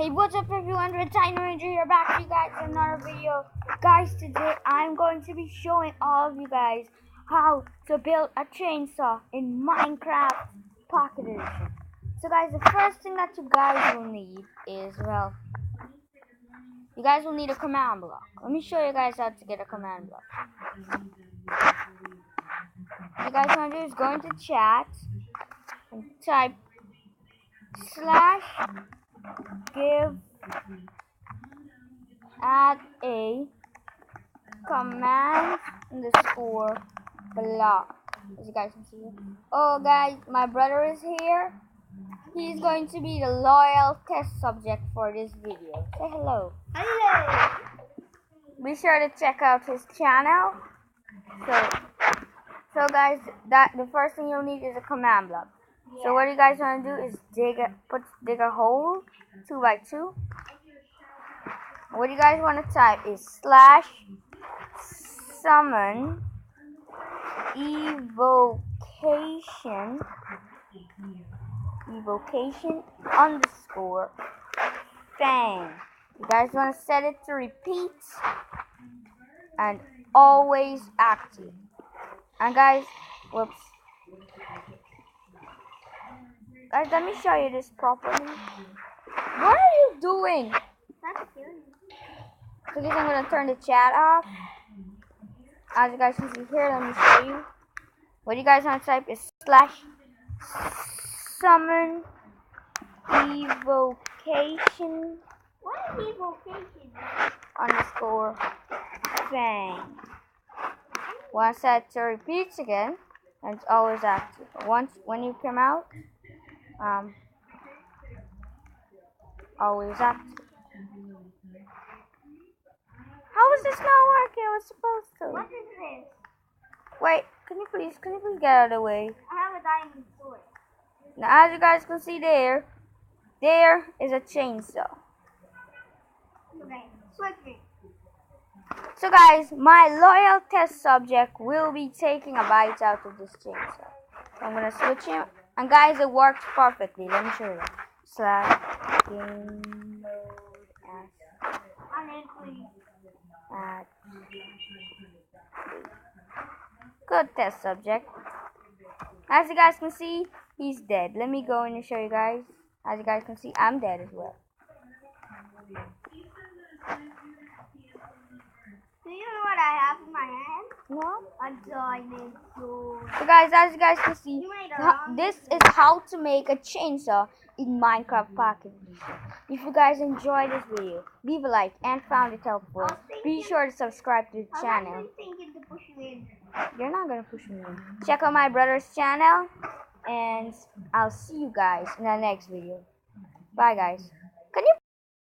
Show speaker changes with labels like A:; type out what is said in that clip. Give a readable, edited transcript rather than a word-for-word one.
A: Hey, what's up everyone, Red Tiny Ranger here, back to you guys with another video. Guys, today I'm going to be showing all of you guys how to build a chainsaw in Minecraft Pocket Edition. So guys, the first thing that you guys will need is, well, you guys will need a command block. Let me show you guys how to get a command block. What you guys want to do is go into chat and type /give add a command underscore block, as you guys can see. Oh guys, my brother is here. He's going to be the loyal test subject for this video. Say hello.
B: Hello.
A: Be sure to check out his channel. So guys, the first thing you'll need is a command block. Yeah. So what you guys want to do is dig a hole 2 by 2. What you guys want to type is /summon evocation underscore fang. You guys want to set it to repeat and always active. And guys, whoops. Guys, let me show you this properly. What are you doing? So guys, I'm gonna turn the chat off. As you guys can see here, let me show you. What you guys want to type is /summon evocation.
B: What is evocation?
A: Underscore fang. Once that repeats again, and it's always active. When you come out, always active. How is this not working? It was supposed to.
B: What is this?
A: Wait, can you please get out of the way?
B: I have a diamond sword.
A: Now, as you guys can see there is a chainsaw.
B: Okay, switch me.
A: So guys, my loyal test subject will be taking a bite out of this chainsaw. So I'm gonna switch him, and guys, it works perfectly. Let me show you. /game mode as good test subject. As you guys can see, he's dead. Let me go in and show you guys. As you guys can see, I'm dead as well.
B: Do you know what I have in my hand?
A: No?
B: A diamond sword.
A: So guys, as you guys can see, this is how to make a chainsaw in Minecraft Pocket Edition. If you guys enjoyed this video, leave a like and found it helpful. Be sure to subscribe to the channel.
B: I was thinking to push you in.
A: You're not gonna push me in. Check out my brother's channel, and I'll see you guys in the next video. Bye guys.